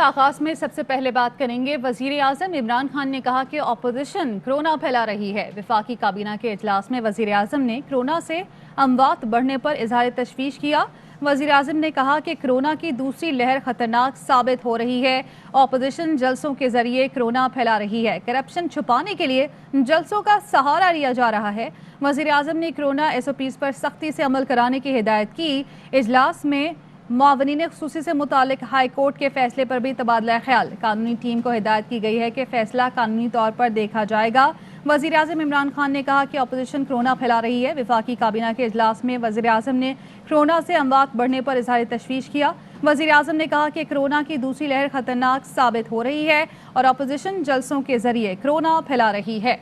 का आगाज में सबसे पहले बात करेंगे। वजीर आजम इमरान खान ने कहा कि अपोजिशन कोरोना फैला रही है। वफाकी काबीना के इजलास में वजीर आजम ने कोरोना से अमवात बढ़ने पर इजहार तशवीश किया। वजीर आजम ने कहा कि कोरोना की दूसरी लहर खतरनाक साबित हो रही है। अपोजिशन जलसों के जरिए कोरोना फैला रही है। करप्शन छुपाने के लिए जलसों का सहारा लिया जा रहा है। वजीर आजम ने कोरोना SOPs पर सख्ती से अमल कराने की हिदायत की। इजलास में मुआवनीन खुसूसी से मुतालिक हाई कोर्ट के फैसले पर भी तबादला ख्याल। कानूनी टीम को हिदायत की गई है कि फैसला कानूनी तौर पर देखा जाएगा। वजीर आजम इमरान खान ने कहा कि अपोजिशन कोरोना फैला रही है। वफाकी काबीना के इजलास में वजीर आजम ने कोरोना से अमवात बढ़ने पर इजहार तशवीश किया। वजीर आजम ने कहा कि कोरोना की दूसरी लहर खतरनाक साबित हो रही है और अपोजिशन जलसों के जरिए कोरोना फैला रही है।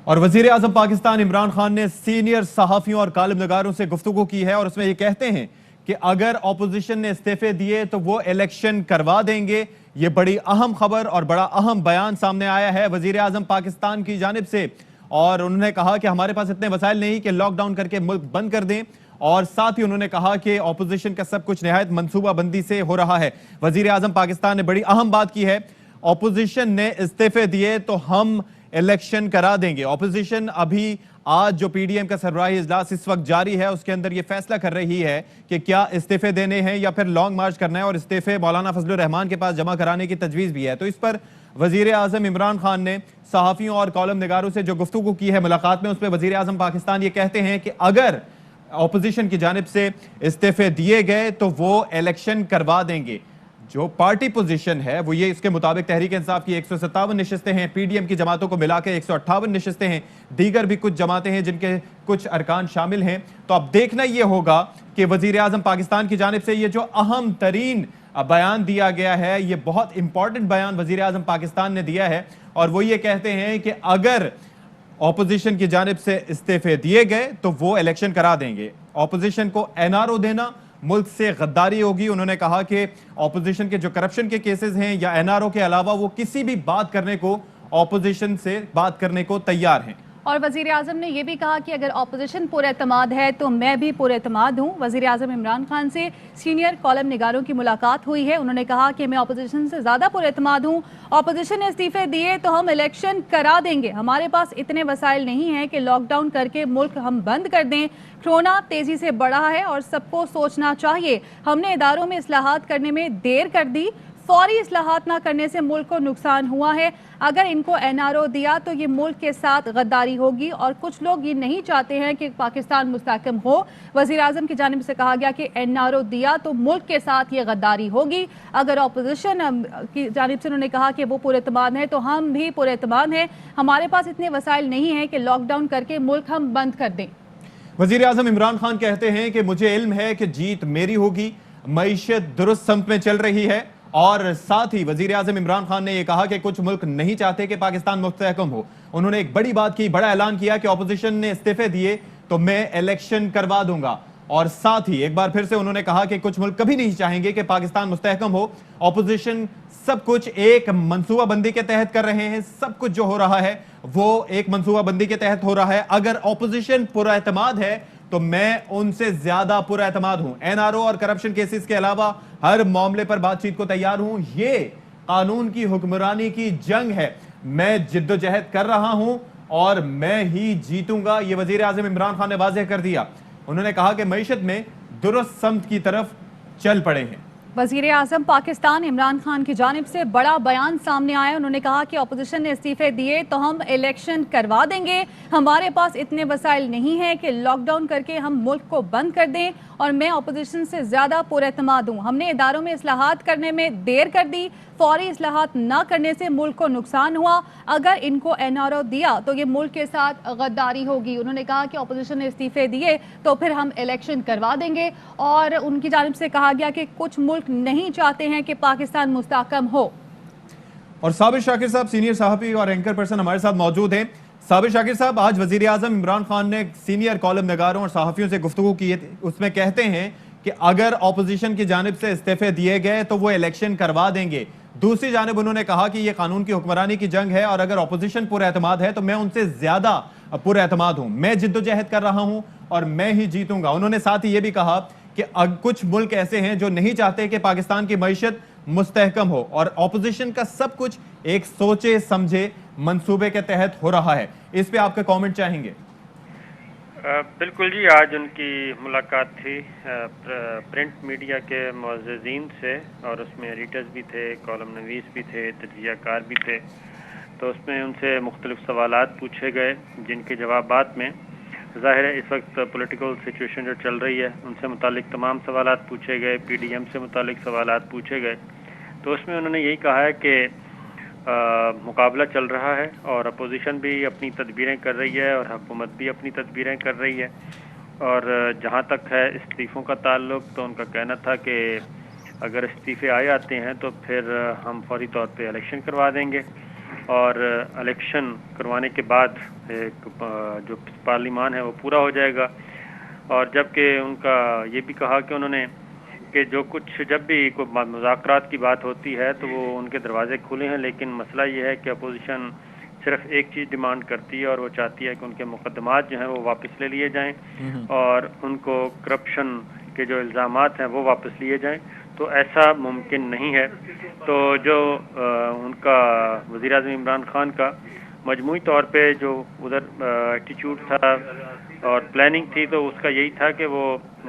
और वजीर आजम पाकिस्तान इमरान खान ने सीनियर सहाफियों और कालिम नगारों से गुफ्तगू की है और उसमें ये कहते हैं कि अगर ऑपोजिशन ने इस्तीफे दिए तो वो इलेक्शन करवा देंगे। ये बड़ी अहम खबर और बड़ा अहम बयान सामने आया है वजीर आजम पाकिस्तान की जानिब से। और उन्होंने कहा कि हमारे पास इतने वसाइल नहीं कि लॉकडाउन करके मुल्क बंद कर दें। और साथ ही उन्होंने कहा कि ऑपोजिशन का सब कुछ निहायत मनसूबाबंदी से हो रहा है। वजीर आजम पाकिस्तान ने बड़ी अहम बात की है, ऑपोजिशन ने इस्तीफे दिए तो हम इलेक्शन करा देंगे। ऑपोजिशन अभी आज जो PDM का सरबराही इजलास इस वक्त जारी है उसके अंदर यह फैसला कर रही है कि क्या इस्तीफे देने हैं या फिर लॉन्ग मार्च करना है, और इस्तीफे मौलाना फजलुर रहमान के पास जमा कराने की तजवीज भी है। तो इस पर वजीर आजम इमरान खान ने सहाफियों और कॉलम निगारों से जो गुफ्तगू की है मुलाकात में, उसमें वजीर आजम पाकिस्तान ये कहते हैं कि अगर ऑपोजिशन की जानिब से इस्तीफे दिए गए तो वो इलेक्शन करवा देंगे। जो पार्टी पोजीशन है वो ये इसके मुताबिक तहरीक इंसाफ की 157 नशिस्तें हैं, PDM की जमातों को मिलाकर 158 नशिस्तें हैं, दीगर भी कुछ जमातें हैं जिनके कुछ अरकान शामिल हैं। तो अब देखना यह होगा कि वजीर आजम पाकिस्तान की जानिब से ये जो अहम तरीन बयान दिया गया है, ये बहुत इंपॉर्टेंट बयान वजीर आजम पाकिस्तान ने दिया है और वो ये कहते हैं कि अगर ऑपोजिशन की जानिब से इस्तीफे दिए गए तो वो इलेक्शन करा देंगे। ऑपोजिशन को NRO देना मुल्क से गद्दारी होगी। उन्होंने कहा कि ऑपोजिशन के जो करप्शन के केसेस हैं या NRO के अलावा वो किसी भी बात करने को, ऑपोजिशन से बात करने को तैयार हैं। और वजीर आजम ने यह भी कहा कि अगर ऑपोजिशन पुरएतमाद है तो मैं भी पुरएतमाद हूँ। वजीर आजम इमरान खान से सीनियर कॉलम निगारों की मुलाकात हुई है। उन्होंने कहा कि मैं ऑपोजिशन से ज़्यादा पुरएतमाद हूँ। ऑपोजिशन ने इस्तीफे दिए तो हम इलेक्शन करा देंगे। हमारे पास इतने वसाइल नहीं हैं कि लॉकडाउन करके मुल्क हम बंद कर दें। कोरोना तेज़ी से बढ़ा है और सबको सोचना चाहिए। हमने इदारों में इस्लाहात करने में देर कर दी। फौरी इस्लाहात ना करने से मुल्क को नुकसान हुआ है। अगर इनको NRO दिया तो ये मुल्क के साथ गद्दारी होगी और कुछ लोग ये नहीं चाहते हैं कि पाकिस्तान मुस्तहकम हो। वज़ीर आज़म की जानिब से कहा गया कि NRO दिया तो मुल्क के साथ ये गद्दारी होगी। अगर ऑपोजिशन की जानिब से उन्होंने कहा कि वो पुरएतमाद है तो हम भी पुरएतमाद हैं। हमारे पास इतने वसाइल नहीं है कि लॉकडाउन करके मुल्क हम बंद कर दें। वज़ीर आज़म इमरान खान कहते हैं कि मुझे इल्म है कि जीत मेरी होगी, मईशत दुरुस्त समत में चल रही है। और साथ ही वजीर आजम इमरान खान ने यह कहा कि कुछ मुल्क नहीं चाहते कि पाकिस्तान मुस्तहकम हो। उन्होंने एक बड़ी बात की, बड़ा ऐलान किया कि ऑपोजिशन ने इस्तीफे दिए तो मैं इलेक्शन करवा दूंगा। और साथ ही एक बार फिर से उन्होंने कहा कि कुछ मुल्क कभी नहीं चाहेंगे कि पाकिस्तान मुस्तहकम हो। ऑपोजिशन सब कुछ एक मनसूबाबंदी के तहत कर रहे हैं। सब कुछ जो हो रहा है वो एक मनसूबाबंदी के तहत हो रहा है। अगर ऑपोजिशन पुरएतमाद है तो मैं उनसे ज्यादा पुरएतमाद हूं। NRO और करप्शन केसेस के अलावा हर मामले पर बातचीत को तैयार हूं। ये कानून की हुक्मरानी की जंग है। मैं जिद्दोजहद कर रहा हूं और मैं ही जीतूंगा। ये वजीर आजम इमरान खान ने वाज़ेह कर दिया। उन्होंने कहा कि मईशत में दुरुस्त समत की तरफ चल पड़े हैं। वजीर आजम पाकिस्तान इमरान खान की जानिब से बड़ा बयान सामने आया। उन्होंने कहा कि ऑपोजिशन ने इस्तीफे दिए तो हम इलेक्शन करवा देंगे। हमारे पास इतने वसाइल नहीं है कि लॉकडाउन करके हम मुल्क को बंद कर दें और मैं ऑपोजिशन से ज़्यादा पुरएतमाद हूँ। हमने इदारों में इस्लाहात करने में देर कर दी। फौरी इस्लाहात न करने से मुल्क को नुकसान हुआ। अगर इनको NRO दिया तो ये मुल्क के साथ गद्दारी होगी। उन्होंने कहा कि ऑपोजिशन ने इस्तीफे दिए तो फिर हम इलेक्शन करवा देंगे। और उनकी जानिब से कहा गया कि कुछ मुल्क नहीं चाहते हैं कि पाकिस्तान मुस्तहकम हो। और साबिर शाकिर साहब सीनियर सहाफी और एंकर पर्सन हमारे साथ मौजूद हैं। साबिर शाकिर साहब, आज वजीर आजम इमरान खान ने सीनियर कॉलम नगारों और सहाफियों से गुफ्तगू की, उसमें कहते हैं कि अगर ऑपोजिशन की जानिब से इस्तीफे दिए गए तो वो इलेक्शन करवा देंगे। दूसरी जानिब उन्होंने कहा कि यह कानून की हुक्मरानी की जंग है और अगर ऑपोजिशन पुरएतमाद है तो मैं उनसे ज्यादा पुरएतमाद हूं। मैं जिद्दोजहद कर रहा हूं और मैं ही जीतूंगा। उन्होंने साथ ही यह भी कहा कि कुछ मुल्क ऐसे हैं जो नहीं चाहते कि पाकिस्तान की मईशत मुस्तहकम हो और ऑपोजिशन का सब कुछ एक सोचे समझे मंसूबे के तहत हो रहा है। इस पे आपका कमेंट चाहेंगे? बिल्कुल जी, आज उनकी मुलाकात थी प्रिंट मीडिया के मुअज़्ज़िज़ीन से और उसमें एडिटर्स भी थे, कॉलम नवीस भी थे, तज्ज़ियाकार भी थे। तो उसमें उनसे मुख्तलिफ सवालात पूछे गए जिनके जवाबात में ज़ाहिर है इस वक्त पॉलिटिकल सिचुएशन जो चल रही है उनसे मुतालिक तमाम सवालात पूछे गए, पीडीएम से मुतालिक सवालात पूछे गए। तो उसमें उन्होंने यही कहा है कि मुकाबला चल रहा है और अपोजिशन भी अपनी तदबीरें कर रही है और हुकूमत भी अपनी तदबीरें कर रही है। और जहाँ तक है इस्तीफ़ों का ताल्लुक, तो उनका कहना था कि अगर इस्तीफ़े आए आते हैं तो फिर हम फौरी तौर पे इलेक्शन करवा देंगे और इलेक्शन करवाने के बाद एक जो पार्लिमान है वो पूरा हो जाएगा। और जबकि उनका ये भी कहा कि उन्होंने कि जो कुछ जब भी कोई मुज़ाकरात की बात होती है तो वो उनके दरवाजे खुले हैं, लेकिन मसला ये है कि अपोजिशन सिर्फ एक चीज़ डिमांड करती है और वो चाहती है कि उनके मुकदमात जो हैं वो वापस ले लिए जाएं और उनको करप्शन के जो इल्ज़ामात हैं वो वापस लिए जाएं। तो ऐसा मुमकिन नहीं है। तो जो उनका वज़ीर-ए-आज़म इमरान खान का मजमूई तौर पे जो उधर एटीट्यूड था और प्लानिंग थी, तो उसका यही था कि वो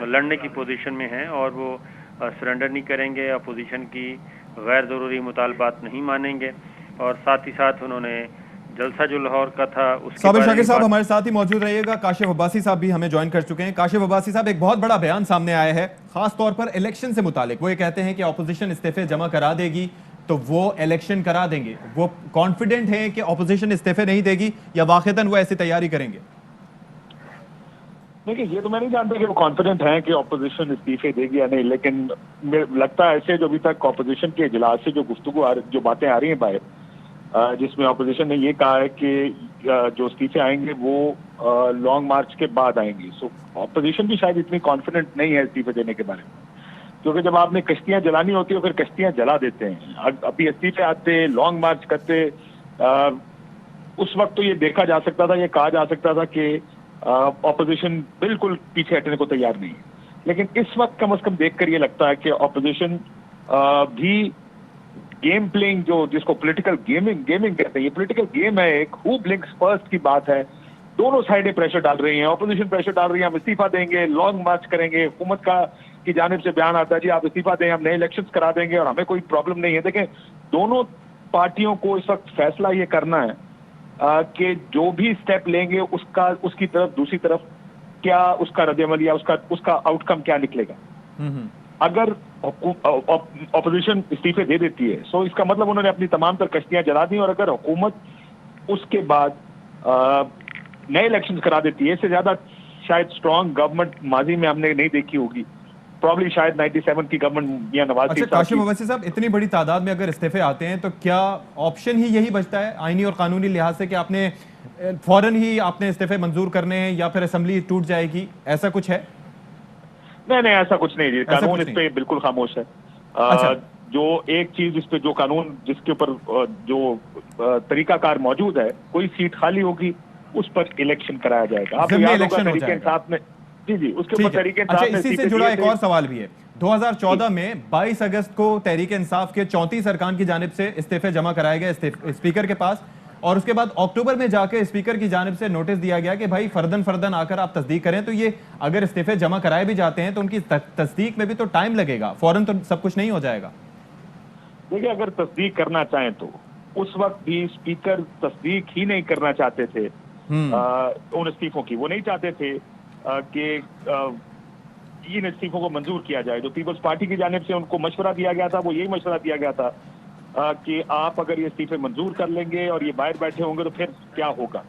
लड़ने की पोजीशन में हैं और वो सरेंडर नहीं करेंगे, अपोजिशन की गैर ज़रूरी मुतालबात नहीं मानेंगे। और साथ ही साथ उन्होंने जलसा जो लाहौर का था उसके साबिर शाकिर साहब हमारे साथ ही मौजूद रहिएगा। काशिफ अब्बासी साहब भी हमें ज्वाइन कर चुके हैं। काशिफ अब्बासी साहब, एक बहुत बड़ा बयान सामने आया है खास तौर पर इलेक्शन से मुतालिक। वो ये कहते हैं कि ऑपोजिशन इस्तीफे जमा करा देगी तो वो इलेक्शन करा देंगे। वो कॉन्फिडेंट हैं कि ऑपोजिशन इस्तीफे नहीं देगी या वाक़तन वो ऐसी तैयारी करेंगे? देखिए, ये तो मैं नहीं जानता कि वो कॉन्फिडेंट हैं कि ऑपोजिशन इस्तीफे देगी या नहीं, लेकिन लगता है ऐसे जो अभी तक ऑपोजिशन के इजलास से जो गुफ्तगू जो बातें आ रही हैं बाहर, जिसमें ऑपोजिशन ने ये कहा है कि जो इस्तीफे आएंगे वो लॉन्ग मार्च के बाद आएंगे। सो ऑपोजिशन भी शायद इतनी कॉन्फिडेंट नहीं है इस्तीफे देने के बारे में, क्योंकि जब आपने कश्तियां जलानी होती है फिर कश्तियां जला देते हैं। अभी इस्तीफे आते, लॉन्ग मार्च करते, उस वक्त तो ये देखा जा सकता था, ये कहा जा सकता था कि ऑपोजिशन बिल्कुल पीछे हटने को तैयार नहीं है। लेकिन इस वक्त कम से कम देखकर ये लगता है कि ऑपोजिशन भी गेम प्लेइंग, जो जिसको पॉलिटिकल गेमिंग कहते हैं, ये पॉलिटिकल गेम है, एक हु ब्लिंक्स फर्स्ट की बात है। दोनों साइडें प्रेशर डाल रही हैं, ऑपोजिशन प्रेशर डाल रही है, हम इस्तीफा देंगे, लॉन्ग मार्च करेंगे। हुकूमत की जानिब से बयान आता है जी आप इस्तीफा दें, हम नए इलेक्शंस करा देंगे और हमें कोई प्रॉब्लम नहीं है। देखें, दोनों पार्टियों को इस वक्त फैसला ये करना है कि जो भी स्टेप लेंगे उसकी तरफ दूसरी तरफ क्या उसका रद्द-ए-अमल या उसका आउटकम क्या निकलेगा। अगर ऑपोजिशन इस्तीफे दे देती है सो इसका मतलब उन्होंने अपनी तमाम तर कश्तियां जला दी, और अगर हुकूमत उसके बाद नए इलेक्शन करा देती है, इससे ज्यादा शायद स्ट्रॉन्ग गवर्नमेंट माजी में हमने नहीं देखी होगी। प्रॉब्ली शायद 97 की गवर्नमेंट या नवाज शरीफ काशिफ अब्बासी साहब, इतनी बड़ी तादाद में अगर इस्तीफे आते हैं तो क्या ऑप्शन ही यही बचता है आईनी और कानूनी लिहाज से कि आपने फौरन ही आपने इस्तीफे मंजूर करने हैं या फिर असेंबली टूट जाएगी, ऐसा कुछ है? नहीं, ऐसा कुछ नहीं जी। कानून इस पे बिल्कुल खामोश है। अच्छा। जो एक चीज इस पे, जो कानून जिसके ऊपर जो तरीकाकार मौजूद है, कोई सीट खाली होगी उस पर इलेक्शन कराया जाएगा। आप इलेक्शन हो जाएगा। साथ में जी उसके ऊपर तरीके अच्छा, इसी से जुड़ा एक और सवाल भी है। 2014 में 22 अगस्त को तहरीक इंसाफ के 34 अरकान की जानिब से इस्तीफे जमा कराए गए स्पीकर के पास, और उसके बाद अक्टूबर में जाके स्पीकर की जानिब से नोटिस दिया गया कि भाई फर्दन आकर आप तस्दीक करें। तो ये अगर इस्तीफे जमा कराए भी जाते हैं तो उनकी तस्दीक में भी तो टाइम लगेगा, फौरन तो सब कुछ नहीं हो जाएगा। देखिए, अगर तस्दीक करना चाहें तो उस वक्त भी स्पीकर तस्दीक ही नहीं करना चाहते थे उन इस्तीफों की। वो नहीं चाहते थे कि इन इस्तीफों को मंजूर किया जाए। जो पीपल्स पार्टी की जानिब से उनको मशवरा दिया गया था वो यही मशवरा दिया गया था कि आप अगर ये इस्तीफे मंजूर कर लेंगे और ये बाहर बैठे होंगे तो फिर क्या होगा।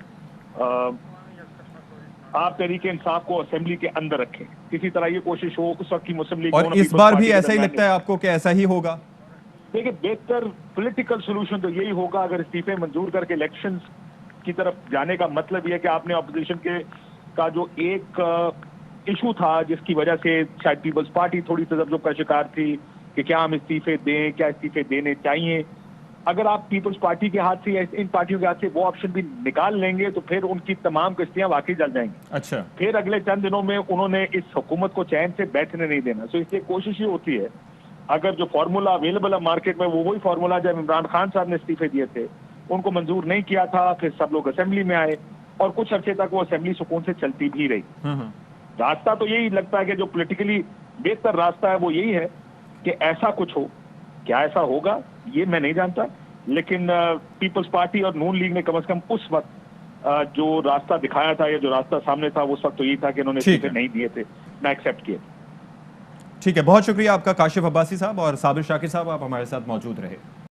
आप तहरीक इंसाफ को असेंबली के अंदर रखें, किसी तरह ये कोशिश हो उस वक्त की मुस्लिम लीग। और इस बार भी ऐसा ही लगता है आपको कि ऐसा ही होगा? देखिए, बेहतर पॉलिटिकल सोल्यूशन तो यही होगा अगर इस्तीफे मंजूर करके इलेक्शंस की तरफ जाने का मतलब यह है कि आपने ऑपोजिशन का जो एक इशू था जिसकी वजह से शायद पीपल्स पार्टी थोड़ी तजब्जुब का शिकार थी कि क्या हम इस्तीफे दें, क्या इस्तीफे देने चाहिए, अगर आप पीपल्स पार्टी के हाथ से या इन पार्टियों के हाथ से वो ऑप्शन भी निकाल लेंगे तो फिर उनकी तमाम किश्तियां वाकई जल जाएंगी। अच्छा, फिर अगले चंद दिनों में उन्होंने इस हुकूमत को चैन से बैठने नहीं देना। सो इसलिए कोशिश ये होती है, अगर जो फार्मूला अवेलेबल है मार्केट में वो वही फार्मूला जब इमरान खान साहब ने इस्तीफे दिए थे उनको मंजूर नहीं किया था, फिर सब लोग असेंबली में आए और कुछ अर्से तक वो असेंबली सुकून से चलती भी रही। रास्ता तो यही लगता है कि जो पॉलिटिकली बेहतर रास्ता है वो यही है कि ऐसा कुछ हो। क्या ऐसा होगा ये मैं नहीं जानता, लेकिन पीपल्स पार्टी और नून लीग ने कम से कम उस वक्त जो रास्ता दिखाया था या जो रास्ता सामने था उस वक्त तो यही था कि इन्होंने इस्तीफे नहीं दिए थे, ना एक्सेप्ट किए। ठीक है, बहुत शुक्रिया आपका काशिफ अब्बासी साहब। और साबिर शाकिर साहब, आप हमारे साथ मौजूद रहे।